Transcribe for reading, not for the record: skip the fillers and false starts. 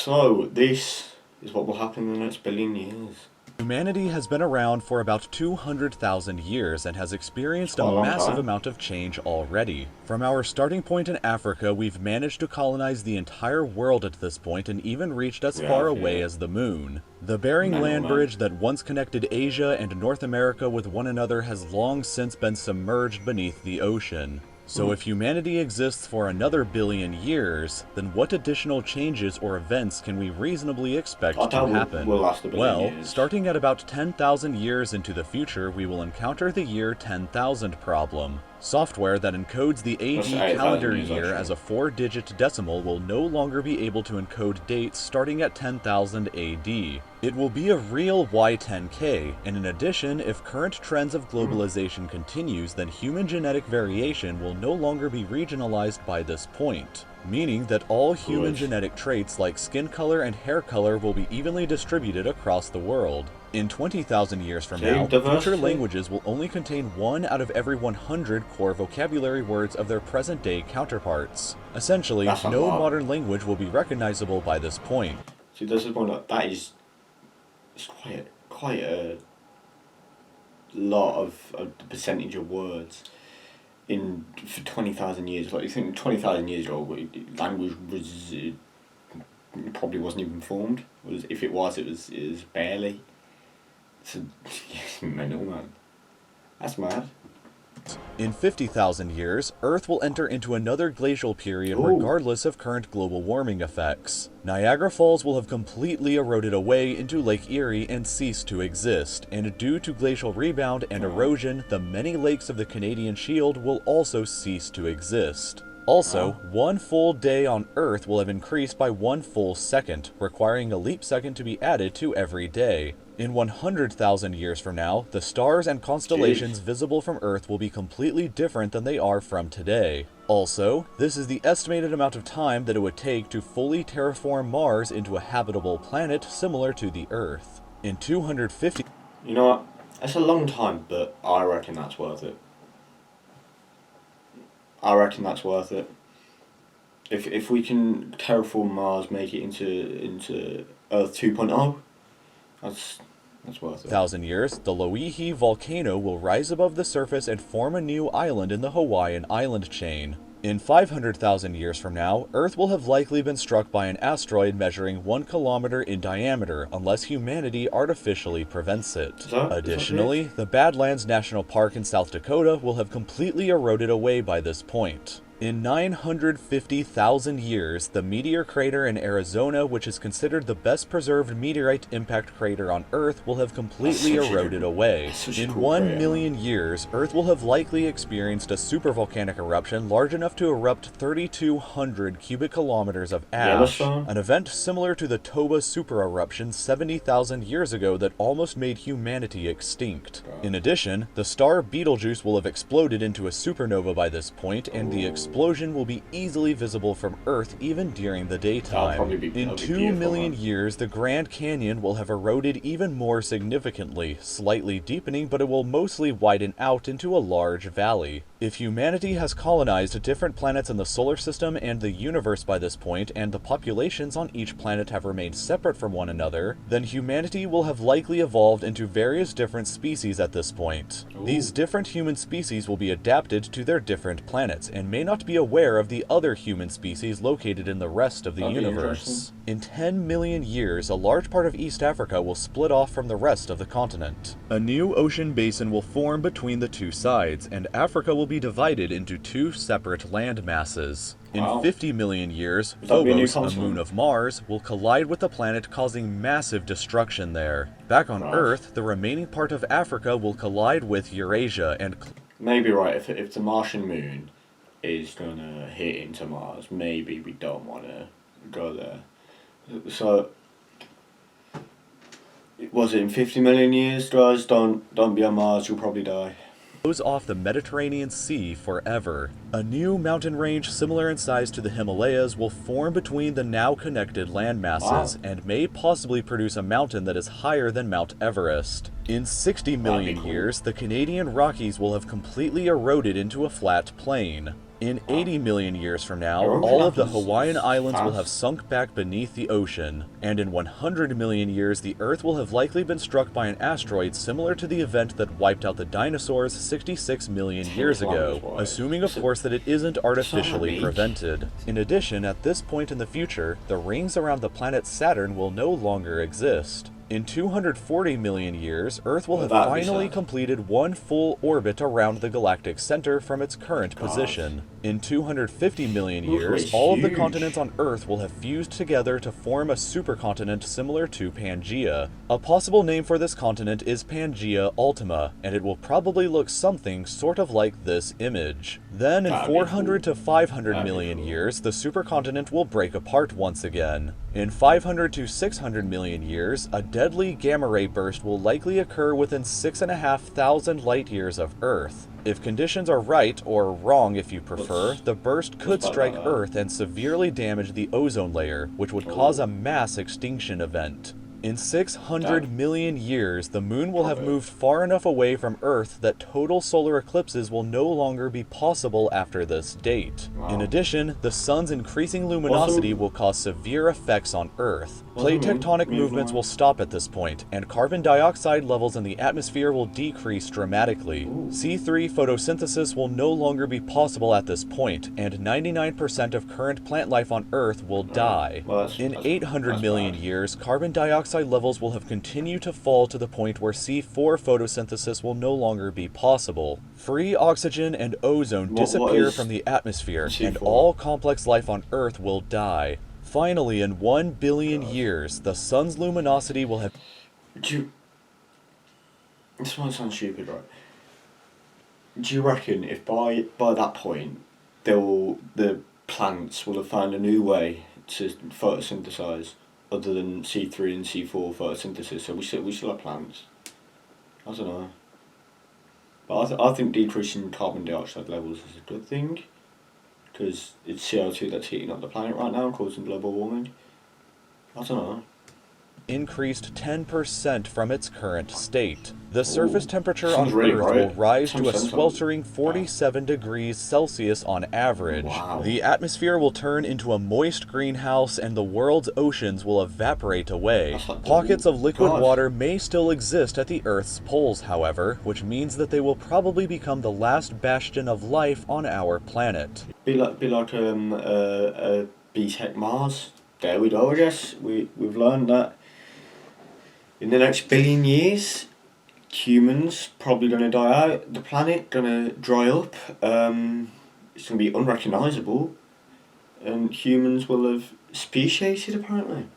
So, this is what will happen in the next billion years. Humanity has been around for about 200,000 years and has experienced a Quite a long massive time. amount of change already. From our starting point in Africa, we've managed to colonize the entire world at this point and even reached as far away as the moon. The Bering Land Bridge that once connected Asia and North America with one another has long since been submerged beneath the ocean. So if humanity exists for another billion years, then what additional changes or events can we reasonably expect to happen? Will last a billion Well, years. starting at about 10,000 years into the future, we will encounter the year 10,000 problem. Software that encodes the That's AD 8,000 calendar years, year actually. as a 4-digit decimal will no longer be able to encode dates starting at 10,000 AD. It will be a real Y10K, and in addition, if current trends of globalization continues, then human genetic variation will no longer be regionalized by this point, meaning that all human genetic traits like skin color and hair color will be evenly distributed across the world. In 20,000 years from now, future languages will only contain 1 out of every 100 core vocabulary words of their present-day counterparts. Essentially, no modern language will be recognizable by this point. See, this is one that is quite a lot of the percentage of words for 20,000 years. Like, you think 20,000 years ago, language was probably wasn't even formed. If it was, it was barely. So, mental, man. That's mad. In 50,000 years, Earth will enter into another glacial period regardless of current global warming effects. Niagara Falls will have completely eroded away into Lake Erie and ceased to exist, and due to glacial rebound and erosion, the many lakes of the Canadian Shield will also cease to exist. Also, 1 full day on Earth will have increased by 1 full second, requiring a leap second to be added to every day. In 100,000 years from now, the stars and constellations visible from Earth will be completely different than they are from today. Also, this is the estimated amount of time that it would take to fully terraform Mars into a habitable planet similar to the Earth. In 250... You know what? That's a long time, but I reckon that's worth it. I reckon that's worth it. If we can terraform Mars, make it into Earth 2.0, that's worth it. 1,000 years, the Loihi volcano will rise above the surface and form a new island in the Hawaiian island chain. In 500,000 years from now, Earth will have likely been struck by an asteroid measuring 1 kilometer in diameter unless humanity artificially prevents it. Additionally, the Badlands National Park in South Dakota will have completely eroded away by this point. In 950,000 years, the meteor crater in Arizona, which is considered the best preserved meteorite impact crater on Earth, will have completely eroded away. In 1 million years, Earth will have likely experienced a supervolcanic eruption large enough to erupt 3,200 cubic kilometers of ash, an event similar to the Toba supereruption 70,000 years ago that almost made humanity extinct. In addition, the star Betelgeuse will have exploded into a supernova by this point, and the explosion will be easily visible from Earth even during the daytime. In 2 million years, the Grand Canyon will have eroded even more significantly, slightly deepening, but it will mostly widen out into a large valley. If humanity has colonized different planets in the solar system and the universe by this point, and the populations on each planet have remained separate from one another, then humanity will have likely evolved into various different species at this point. These different human species will be adapted to their different planets, and may not be aware of the other human species located in the rest of the universe. In 10 million years, a large part of East Africa will split off from the rest of the continent. A new ocean basin will form between the two sides, and Africa will be divided into 2 separate land masses. In 50 million years, Phobos, a moon of Mars, will collide with the planet, causing massive destruction there. Back on Earth, the remaining part of Africa will collide with Eurasia and... Maybe right, if the Martian moon is gonna hit into Mars, maybe we don't want to go there. So, was it in 50 million years, guys? Don't be on Mars, you'll probably die. Goes off the Mediterranean Sea forever. A new mountain range similar in size to the Himalayas will form between the now connected land masses and may possibly produce a mountain that is higher than Mount Everest. In 60 million years, the Canadian Rockies will have completely eroded into a flat plain. In 80 million years from now, Your ocean all of the happens Hawaiian Islands will fast. have sunk back beneath the ocean, and in 100 million years, the Earth will have likely been struck by an asteroid similar to the event that wiped out the dinosaurs 66 million years ago, assuming of course that it isn't artificially prevented. In addition, at this point in the future, the rings around the planet Saturn will no longer exist. In 240 million years, Earth will have finally completed one full orbit around the galactic center from its current position. In 250 million years, all of the continents on Earth will have fused together to form a supercontinent similar to Pangaea. A possible name for this continent is Pangaea Ultima, and it will probably look something sort of like this image. Then, in 400 to 500 million years, the supercontinent will break apart once again. In 500 to 600 million years, a deadly gamma ray burst will likely occur within 6,500 light years of Earth. If conditions are right, or wrong if you prefer, the burst could strike Earth and severely damage the ozone layer, which would cause a mass extinction event. In 600 million years, the moon will have moved far enough away from Earth that total solar eclipses will no longer be possible after this date. In addition, the sun's increasing luminosity will cause severe effects on Earth. Plate tectonic movements will stop at this point, and carbon dioxide levels in the atmosphere will decrease dramatically. C3 photosynthesis will no longer be possible at this point, and 99% of current plant life on Earth will die. In 800 million years, carbon dioxide levels will have continued to fall to the point where C4 photosynthesis will no longer be possible. Free oxygen and ozone disappear from the atmosphere, and all complex life on Earth will die. Finally, in 1 billion years, the sun's luminosity will have... This might sound stupid, right? Do you reckon if by that point, the plants will have found a new way to photosynthesize other than C3 and C4 photosynthesis, so we still have plants? I don't know. But I think decreasing carbon dioxide levels is a good thing, because it's CO2 that's heating up the planet right now, causing global warming. I don't know. Increased 10% from its current state. The surface temperature on Earth will rise to a sweltering 47 degrees Celsius on average. The atmosphere will turn into a moist greenhouse and the world's oceans will evaporate away. Pockets of liquid water may still exist at the Earth's poles, however, which means that they will probably become the last bastion of life on our planet. Be like BTEC Mars. There we go, I guess. We've learned that in the next billion years, humans probably going to die out, the planet going to dry up, it's going to be unrecognisable, and humans will have speciated apparently.